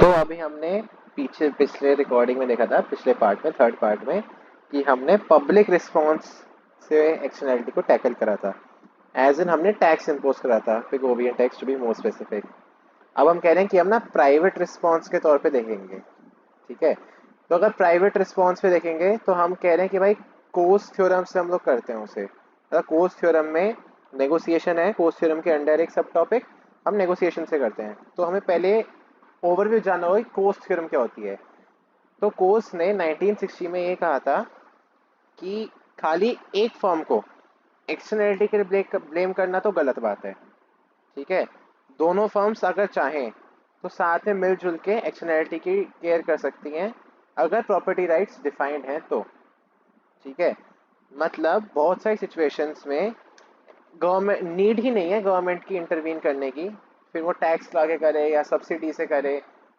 तो अभी हमने पिछले रिकॉर्डिंग में देखा था, पिछले पार्ट में, थर्ड पार्ट में, कि हमने पब्लिक रिस्पॉन्स से एक्सटर्नैलिटी को टैकल करा था। एज इन हमने टैक्स इम्पोज करा था, Pigovian tax to be more specific. अब हम कह रहे हैं कि हम ना प्राइवेट रिस्पॉन्स के तौर पे देखेंगे। ठीक है, तो अगर प्राइवेट रिस्पॉन्स पे देखेंगे तो हम कह रहे हैं कि भाई कोस थ्योरम से हम लोग करते हैं उसे। कोस थ्योरम में नेगोशिएशन है, कोस थ्योरम के अंडर एक सब टॉपिक हम नेगोशिएशन से करते हैं। तो हमें पहले ओवरव्यू जानना होगा कि कोस थ्योरम क्या होती है। तो कोस ने 1960 में ये कहा था कि खाली एक फर्म को एक्सटर्नैलिटी के लिए ब्लेम करना तो गलत बात है। ठीक है, दोनों फर्म्स अगर चाहें तो साथ में मिलजुल के एक्शनैलिटी की केयर कर सकती हैं, अगर प्रॉपर्टी राइट्स डिफाइंड हैं तो। ठीक है, मतलब बहुत सारी सिचुएशंस में गवर्नमेंट नीड ही नहीं है गवर्नमेंट की इंटरवीन करने की, फिर वो टैक्स ला के करे या सब्सिडी से करे,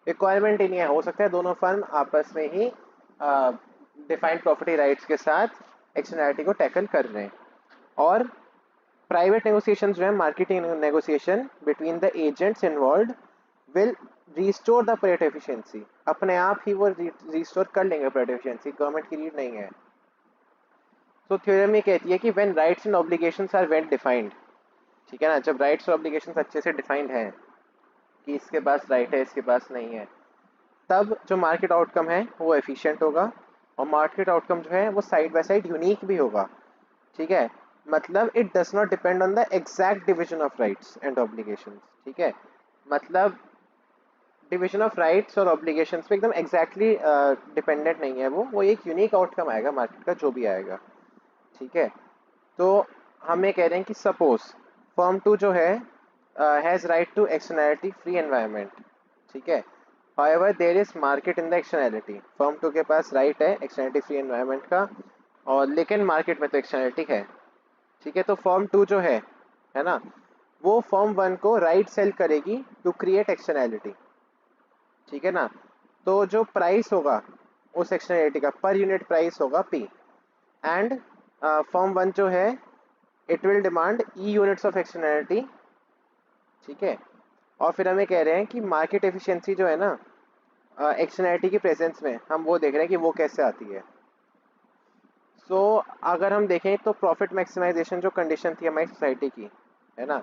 रिक्वायरमेंट ही नहीं है। हो सकता है दोनों फर्म आपस में ही डिफाइंड प्रॉपर्टी राइट्स के साथ एक्शनैलिटी को टैकल कर रहे हैं। और प्राइवेट नेगोशिएशन जो है, marketing negotiation between the agents involve will restore the Pareto efficiency. अपने आप ही वो रिस्टोर कर लेंगे परेट एफिशिएंसी, गवर्नमेंट की रीड नहीं है। तो थ्योरम ये कहती है कि when rights and obligations are well defined, ठीक है ना, जब राइट्स और ऑब्लिगेशंस अच्छे से डिफाइंड हैं कि इसके पास राइट है इसके पास नहीं है, तब जो मार्केट आउटकम है वो एफिशिएंट होगा, और मार्केट आउटकम जो है वो साइड बाय साइड यूनिक भी होगा। ठीक है, मतलब it does not depend on the exact division of rights and obligations. ठीक है, मतलब डिविजन ऑफ राइट्स और ऑब्लिगेशंस पे एकदम एग्जैक्टली डिपेंडेंट नहीं है, वो एक यूनिक आउटकम आएगा मार्केट का जो भी आएगा। ठीक है, तो हम ये कह रहे हैं कि सपोज फर्म टू जो है has right to externality free environment. ठीक है, however there is market in the externality, firm two के पास राइट है एक्सटर्नैलिटी फ्री एनवायरनमेंट का, और लेकिन मार्केट में तो एक्सटर्नैलिटी है। ठीक है, तो फर्म टू जो है ना, वो फर्म वन को राइट सेल करेगी टू क्रिएट एक्सटर्नैलिटी। ठीक है ना, तो जो प्राइस होगा उस एक्सटर्नैलिटी का पर यूनिट प्राइस होगा पी, एंड फर्म वन जो है it will demand E units of externality. ठीक है, और फिर हमें कह रहे हैं कि मार्केट एफिशिएंसी जो है ना एक्सटर्नैलिटी की प्रेजेंस में, हम वो देख रहे हैं कि वो कैसे आती है। सो अगर हम देखें तो प्रॉफिट मैक्सिमाइजेशन जो कंडीशन थी हमारी सोसाइटी की, है ना,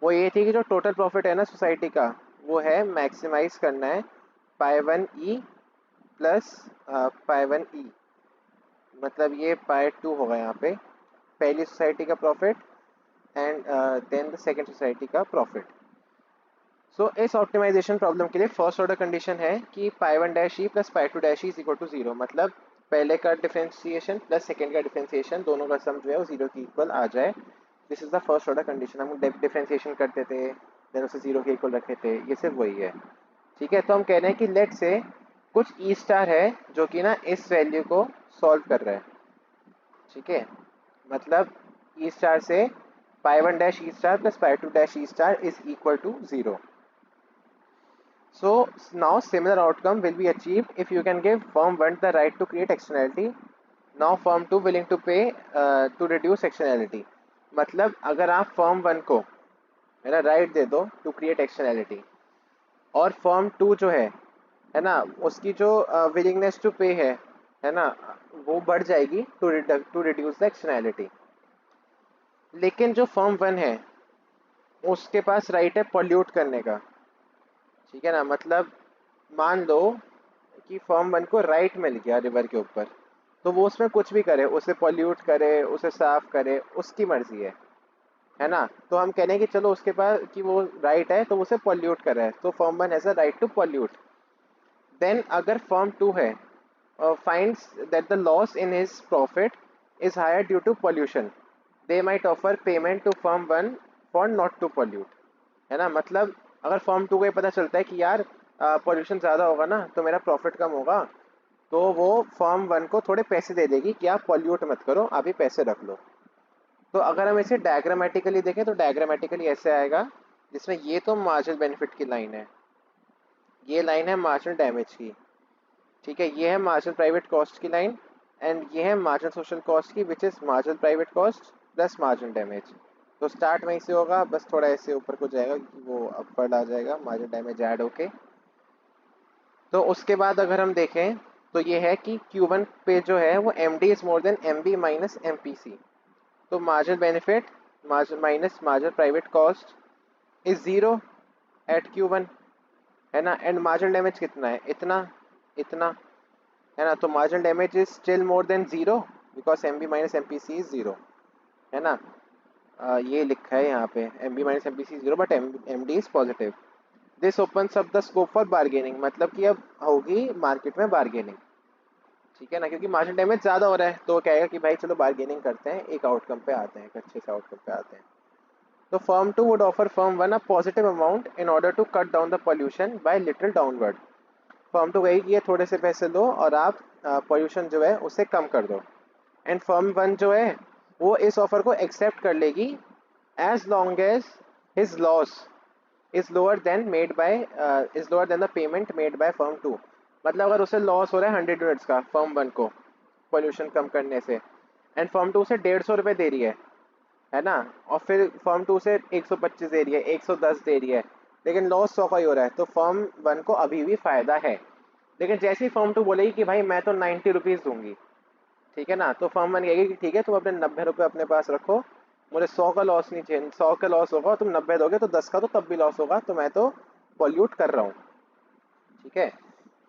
वो ये थी कि जो टोटल प्रॉफिट है ना सोसाइटी का, वो है मैक्सिमाइज करना है pi one E plus pi one E, मतलब ये पाई टू होगा यहाँ पे, पहली सोसाइटी का profit and then the second society का प्रॉफिट। सो इस ऑप्टिमाइजेशन प्रॉब्लम के लिए फर्स्ट ऑर्डर कंडीशन है कि pi one dash E plus pi two dash E is equal to zero, मतलब पहले का डिफरेंशिएशन प्लस सेकेंड का डिफरेंशिएशन दोनों का सम जो है वो जीरो की इक्वल आ जाए। This is the first order condition. हम डिफरेंशिएशन करते थे देन उसे जीरो के इक्वल रखे थे, ये सिर्फ वही है। ठीक है, तो हम कह रहे हैं कि लेट से कुछ ई स्टार है जो कि ना इस वैल्यू को सॉल्व कर रहा है। ठीक है, मतलब ई स्टार से pi one dash E star plus pi two dash E star is equal to zero. So now similar outcome will be achieved if you can give firm 1 the right to create externality. Now firm 2 willing to pay to reduce externality. मतलब अगर आप firm 1 को है ना right they दो to create externality, और firm 2 जो है ना, उसकी जो विलिंगनेस टू पे है ना, वो बढ़ जाएगी टू रिड्यूस द एक्सटर्नैलिटी। लेकिन जो फर्म 1 है उसके पास राइट है पॉल्यूट करने का। ठीक है ना, मतलब मान लो कि फर्म वन को राइट मिल गया रिवर के ऊपर, तो वो उसमें कुछ भी करे, उसे पॉल्यूट करे उसे साफ करे, उसकी मर्जी है ना। तो हम कह रहे हैं कि चलो उसके पास कि वो राइट है तो उसे पॉल्यूट कर रहा है, तो firm one has a right to pollute. Then अगर फर्म टू है finds that the loss in his profit is higher due to pollution, they might offer payment to firm 1 for not to pollute। है ना, मतलब अगर firm 2 को ये पता चलता है कि यार पॉल्यूशन ज़्यादा होगा ना तो मेरा प्रॉफिट कम होगा, तो वो फर्म 1 को थोड़े पैसे दे देगी कि आप पॉल्यूट मत करो, अभी पैसे रख लो। तो अगर हम इसे डायग्रामेटिकली देखें तो डायग्रामेटिकली ऐसे आएगा, जिसमें ये तो मार्जिनल बेनिफिट की लाइन है, ये लाइन है मार्जिनल डैमेज की। ठीक है, ये है मार्जिनल प्राइवेट कॉस्ट की लाइन, एंड ये है मार्जिनल सोशल कॉस्ट की, which is marginal private cost plus marginal damage. तो स्टार्ट वहीं से होगा, बस थोड़ा ऐसे ऊपर को जाएगा कि वो अपवर्ड आ जाएगा, मार्जिनल डैमेज ऐड होके। तो उसके बाद अगर हम देखें तो ये है कि Q1 पे जो है वो MD is more than MB minus MPC। तो marginal benefit minus marginal private cost is zero at Q1, है ना। एंड मार्जिनल डैमेज कितना है, इतना इतना, है ना। तो marginal damage is still more than zero because MB minus MPC is zero, है ना। ये लिखा है यहाँ पे MB minus MPC zero but MD is positive. This opens up the scope for bargaining, मतलब कि अब होगी मार्केट में बार्गेनिंग, ठीक है ना। क्योंकि मार्जिन डैमेज ज़्यादा हो रहा है तो वो कहेगा कि भाई चलो बार्गेनिंग करते हैं, एक आउटकम पे आते हैं, एक अच्छे से आउटकम पे आते हैं। तो firm two would offer firm one a positive amount in order to cut down the pollution by little downward. Firm two कहेगी कि ये थोड़े से पैसे दो और आप पॉल्यूशन जो है उसे कम कर दो। एंड फर्म वन जो है वो इस ऑफर को एक्सेप्ट कर लेगी as long as his loss is lower than made by is lower than the payment made by firm two. मतलब अगर उसे लॉस हो रहा है 100 यूनिट्स का फर्म वन को पोल्यूशन कम करने से, एंड फर्म टू से 150 रुपये दे रही है ना। और फिर फर्म टू से 125 दे रही है, 110 दे रही है, लेकिन लॉस 100 का ही हो रहा है, तो फर्म वन को अभी भी फायदा है। लेकिन जैसे ही फर्म टू बोलेगी कि भाई मैं तो 90 रुपीज़ दूंगी, ठीक है ना, तो फर्म वन कहेगी कि ठीक है तुम अपने 90 रुपये अपने पास रखो, मुझे 100 का लॉस नहीं चाहिए, 100 का लॉस होगा तुम 90 दोगे तो 10 का तो तब भी लॉस होगा, तो मैं तो पॉल्यूट कर रहा हूँ, ठीक है।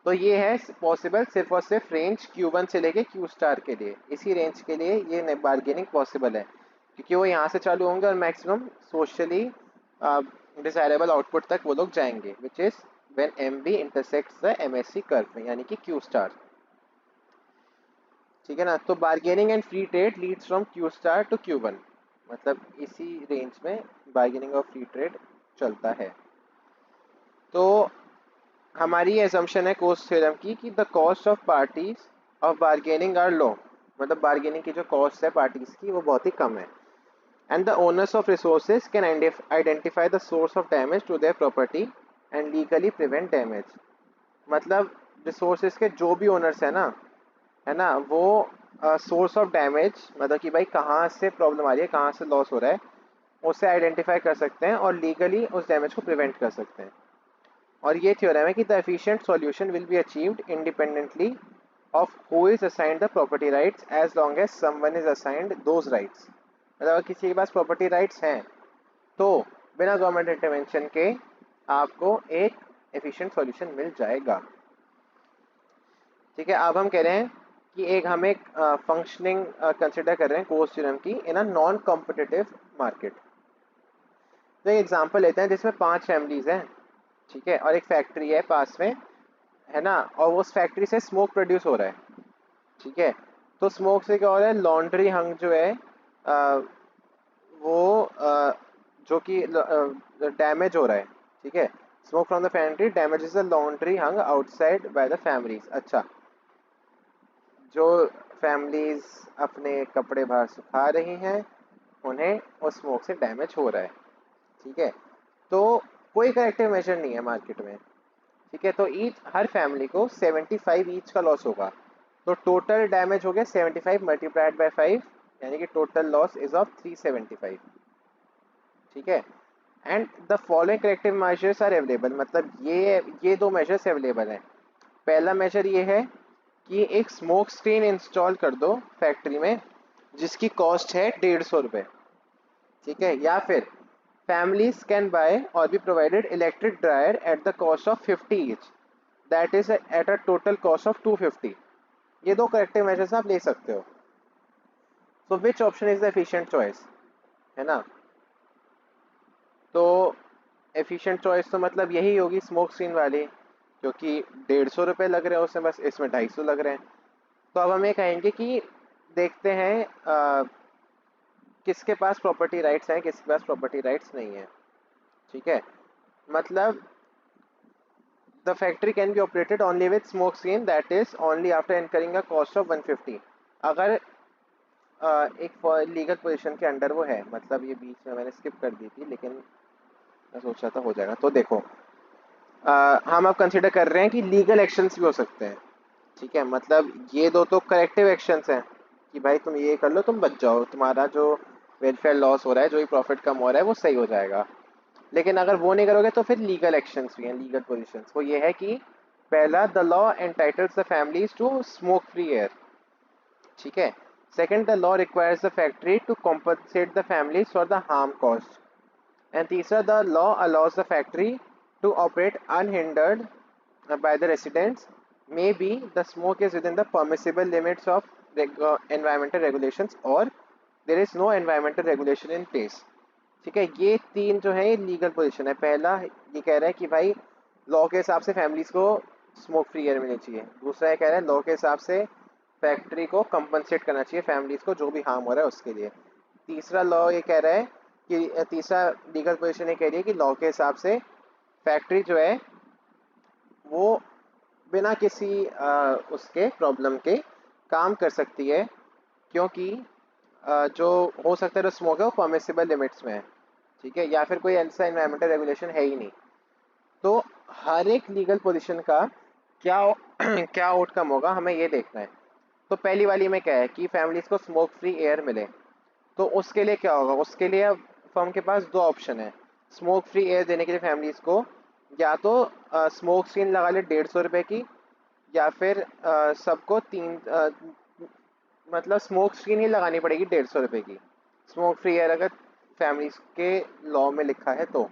तो ये है पॉसिबल सिर्फ और सिर्फ रेंज Q1 से लेके Q स्टार के लिए, इसी रेंज के लिए ये बार्गेनिंग पॉसिबल है, क्योंकि वो यहाँ से चालू होंगे और मैक्सिमम सोशली डिजायरेबल आउटपुट तक वो लोग जाएंगे, which is when MB intersects the MSC curve में, यानी कि Q स्टार, ठीक है ना। तो bargaining and free trade leads from Q star to Q1, मतलब इसी रेंज में बार्गेनिंग और फ्री ट्रेड चलता है। तो हमारी एजम्पशन है कोस्ट थ्योरम की कि the cost of parties of bargaining are low, मतलब बार्गेनिंग की जो कॉस्ट है पार्टीज की वो बहुत ही कम है। And the owners of resources can identify the source of damage to their property and legally prevent damage. मतलब रिसोर्सेज के जो भी ओनर्स है ना, वो सोर्स ऑफ डैमेज, मतलब कि भाई कहाँ से प्रॉब्लम आ रही है, कहाँ से लॉस हो रहा है, उसे आइडेंटिफाई कर सकते हैं और लीगली उस डैमेज को प्रिवेंट कर सकते हैं। और ये थ्योरम है कि the efficient solution will be achieved independently of who is assigned the property rights as long as someone is assigned those rights. मतलब अगर किसी के पास प्रॉपर्टी राइट्स हैं तो बिना गवर्नमेंट इंटरवेंशन के आपको एक एफिशिएंट सॉल्यूशन मिल जाएगा, ठीक है। अब हम कह रहे हैं कि एक हम एक फंक्शनिंग कंसिडर कर रहे हैं कोस्ट थ्योरम की इन अ नॉन कॉम्पिटिटिव मार्केट। तो एक एग्जांपल लेते हैं जिसमें 5 फैमिलीज हैं, ठीक है, और एक फैक्ट्री है पास में, है ना, और उस फैक्ट्री से स्मोक प्रोड्यूस हो रहा है, ठीक है। तो स्मोक से क्या हो रहा है, लॉन्ड्री हंग जो है आ, वो जो कि डैमेज हो रहा है, ठीक है। Smoke from the factory damages the laundry hung outside by the families. अच्छा, जो फैमिलीज अपने कपड़े बाहर सुखा रही हैं उन्हें उस स्मोक से डैमेज हो रहा है, ठीक है। तो कोई करेक्टिव मेजर नहीं है मार्केट में, ठीक है। तो ईच हर फैमिली को 75 ईच का लॉस होगा, तो टोटल डैमेज हो गया 75 मल्टीप्लाइड बाय 5, यानी कि टोटल लॉस इज ऑफ 375, ठीक है। And the following corrective measures are available, मतलब ये दो मेजर्स अवेलेबल हैं। पहला मेजर ये है कि एक स्मोक स्क्रीन इंस्टॉल कर दो फैक्ट्री में जिसकी कॉस्ट है 150 रुपये, ठीक है। या फिर families can buy or be provided electric dryer at the cost of 50 each, that is at a total cost of 250। ये दो करेक्टिव मेजर्स आप ले सकते हो। So which option is the efficient choice, है ना। तो एफिशिएंट चॉइस तो मतलब यही होगी स्मोक स्क्रीन वाली, क्योंकि 150 रुपये लग रहे हैं उसमें, बस इसमें 250 लग रहे हैं। तो अब हम ये कहेंगे कि देखते हैं किसके पास प्रॉपर्टी राइट्स हैं, किसके पास प्रॉपर्टी राइट्स नहीं है, ठीक है। मतलब the factory can be operated only with smoke screen, that is only after incurring a cost of 150। अगर एक लीगल पोजीशन के अंडर वो है, मतलब ये बीच में मैंने स्किप कर दी थी लेकिन मैं सोच रहा था हो जाएगा। तो देखो हम अब कंसिडर कर रहे हैं कि लीगल एक्शंस भी हो सकते हैं, ठीक है। मतलब ये दो तो करेक्टिव एक्शंस हैं कि भाई तुम ये कर लो, तुम बच जाओ, तुम्हारा जो वेलफेयर लॉस हो रहा है, जो भी प्रॉफिट कम हो रहा है वो सही हो जाएगा। लेकिन अगर वो नहीं करोगे तो फिर लीगल एक्शंस भी हैं, लीगल पोजीशंस। वो ये है कि पहला, the law entitles the families to smoke free air, ठीक है। Second, the law requires the factory to compensate the families for the harm cost. And तीसरा, the law allows the factory to operate unhindered by the residents, maybe the smoke is within the permissible limits of environmental regulations or there is no environmental regulation in place। ठीक है, ये तीन जो है legal position है। पहला ये कह रहा है कि भाई लॉ के हिसाब से फैमिलीज को स्मोक फ्री एयर मिलनी चाहिए। दूसरा ये कह रहा है लॉ के हिसाब से फैक्ट्री को कंपनसेट करना चाहिए फैमिलीज को जो भी हार्म हो रहा है उसके लिए। तीसरा लॉ ये कह रहा है कि तीसरा लीगल पोजीशन ये कह रही है कि लॉ के हिसाब से फैक्ट्री जो है वो बिना किसी उसके प्रॉब्लम के काम कर सकती है, क्योंकि जो हो सकता है जो स्मोक है वो परमिसिबल लिमिट्स में है, ठीक है, या फिर कोई ऐसा एनवायरमेंटल रेगुलेशन है ही नहीं। तो हर एक लीगल पोजीशन का क्या क्या आउटकम होगा हमें ये देखना है। तो पहली वाली में क्या है कि फैमिलीज को स्मोक फ्री एयर मिले, तो उसके लिए क्या होगा, उसके लिए अब फर्म के पास दो ऑप्शन है स्मोक फ्री एयर देने के लिए फैमिलीज को। या तो स्मोक स्क्रीन लगा ले 150 रुपये की, या फिर सबको मतलब स्मोक स्क्रीन ही लगानी पड़ेगी 150 रुपये की। स्मोक फ्री एयर अगर फैमिलीज के लॉ में लिखा है तो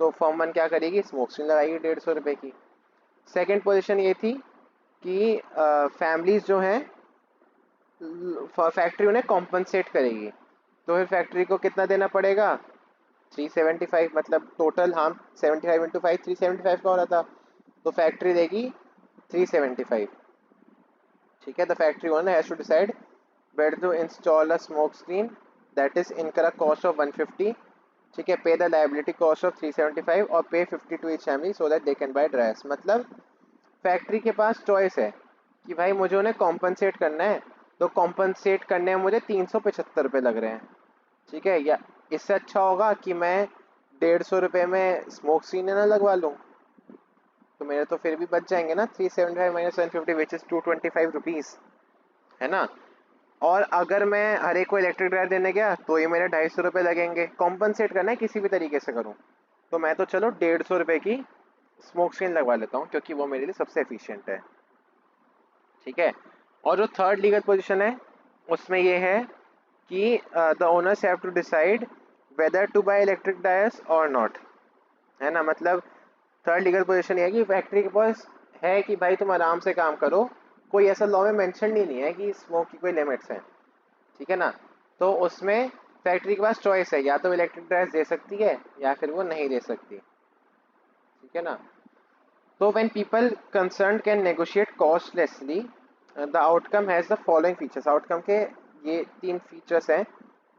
फर्म वन क्या करेगी, स्मोक स्क्रीन लगाएगी 150 रुपये की। सेकेंड पोजिशन ये थी कि फैमिलीज जो हैं फैक्ट्री उन्हें कॉम्पनसेट करेगी, तो फिर फैक्ट्री को कितना देना पड़ेगा, 375, मतलब टोटल हम 75 इंटू 5 375 का हो रहा था, तो फैक्ट्री देगी 375, ठीक है। The factory owner has to decide where to install a smoke screen that is incur a cost of 150, ठीक है, पे द लाइबिलिटी कॉस्ट ऑफ 375 और पे 50 to each family so that they can buy dress. मतलब factory के पास choice है कि भाई मुझे उन्हें कॉम्पनसेट करना है, तो कॉम्पनसेट करने में मुझे 375 रुपये लग रहे हैं, ठीक है, या इससे अच्छा होगा कि मैं 150 रुपये में स्मोक स्क्रीन ना लगवा लूँ, तो मेरे तो फिर भी बच जाएंगे ना 375 माइनस 150 विच इज़ 225 रुपीज़, है ना। और अगर मैं हर एक को इलेक्ट्रिक ड्रायर देने गया तो ये मेरे 250 रुपये लगेंगे। कॉम्पनसेट करना है किसी भी तरीके से करूँ तो मैं तो चलो 150 रुपये की स्मोक स्क्रीन लगवा लेता हूँ, क्योंकि वो मेरे लिए सबसे एफिशिएंट है, ठीक है। और जो थर्ड लीगल पोजीशन है उसमें ये है कि the owners have to decide whether to buy electric dryers और नॉट, है ना। मतलब थर्ड लीगल पोजीशन ये है कि फैक्ट्री के पास है कि भाई तुम आराम से काम करो, कोई ऐसा लॉ में मेंशन ही नहीं है कि स्मोक की कोई लिमिट्स हैं, ठीक है ना। तो उसमें फैक्ट्री के पास चॉइस है, या तो इलेक्ट्रिक ड्रायर्स दे सकती है या फिर वो नहीं दे सकती, ठीक है ना। तो when people concern can negotiate costlessly the outcome has the following features. Outcome के ये तीन फीचर्स हैं।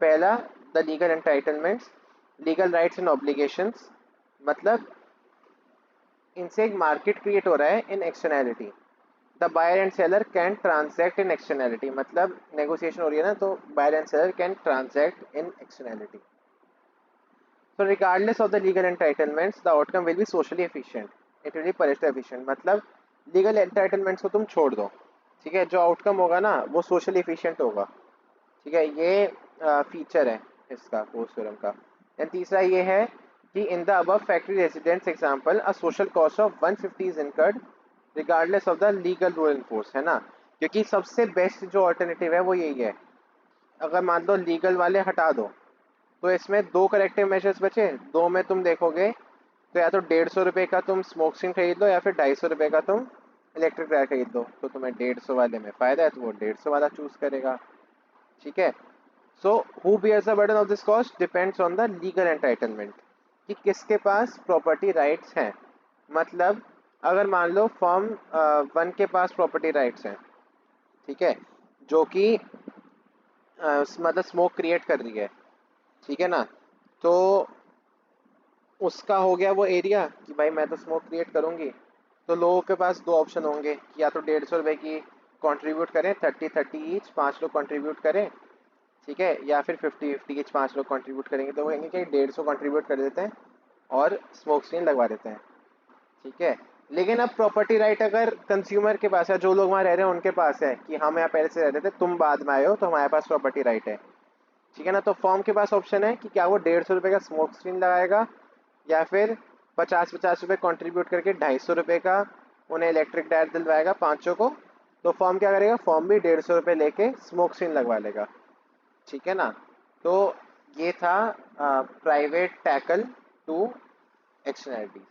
पहला, the legal entitlements, legal rights and obligations, मतलब इनसे एक मार्केट क्रिएट हो रहा है in externality. The buyer and seller can transact in externality, मतलब नेगोशिएशन हो रही है ना, तो buyer and seller can transact in externality. So regardless of the legal entitlements, the outcome will be socially efficient. It will be politically efficient. मतलब legal entitlements को तुम छोड़ दो, ठीक है, जो आउटकम होगा ना वो सोशली एफिशिएंट होगा, ठीक है। ये फीचर है इसका पोस्ट थ्योरम का। एंड तीसरा ये है कि in the above factory residents example a social cost of 150 is incurred regardless of the legal rule in force, है ना। क्योंकि सबसे बेस्ट जो अल्टरनेटिव है वो यही है। अगर मान लो लीगल वाले हटा दो तो इसमें दो करेक्टिव मेजर्स बचे, दो में तुम देखोगे तो या तो 150 रुपये का तुम स्मोक स्क्रीन खरीद लो या फिर 250 रुपये का तुम इलेक्ट्रिक ड्रायर खरीद लो, तो तुम्हें 150 वाले में फ़ायदा है तो वो 150 वाला चूज़ करेगा, ठीक है। So who bears the burden of this cost depends on the legal entitlement, कि किसके पास प्रॉपर्टी राइट्स हैं। मतलब अगर मान लो फर्म वन के पास प्रॉपर्टी राइट्स हैं, ठीक है, जो कि मतलब स्मोक क्रिएट कर रही है, ठीक है ना, तो उसका हो गया वो एरिया कि भाई मैं तो स्मोक क्रिएट करूँगी, तो लोगों के पास दो ऑप्शन होंगे कि या तो 150 रुपये की कंट्रीब्यूट करें, 30-30 ईच 5 लोग कंट्रीब्यूट करें, ठीक है, या फिर 50-50 ईच 5 लोग कंट्रीब्यूट करेंगे, तो वो कहेंगे कि 150 कंट्रीब्यूट कर देते हैं और स्मोक स्क्रीन लगवा देते हैं, ठीक है। लेकिन अब प्रॉपर्टी राइट अगर कंज्यूमर के पास है, जो लोग वहाँ रह रहे हैं उनके पास है कि हम यहाँ पहले से रहते थे, तुम बाद में आए हो तो हमारे पास प्रॉपर्टी राइट है, ठीक है ना। तो फॉर्म के पास ऑप्शन है कि क्या वो 150 रुपये का स्मोक स्क्रीन लगाएगा या फिर 50-50 रुपये कॉन्ट्रीब्यूट करके 250 रुपये का उन्हें इलेक्ट्रिक टायर दिलवाएगा पांचों को, तो फॉर्म क्या करेगा, फॉर्म भी 150 रुपये लेके स्मोक सीन लगवा लेगा। ठीक है ना। तो ये था प्राइवेट टैकल टू एक्शनैलिटीज।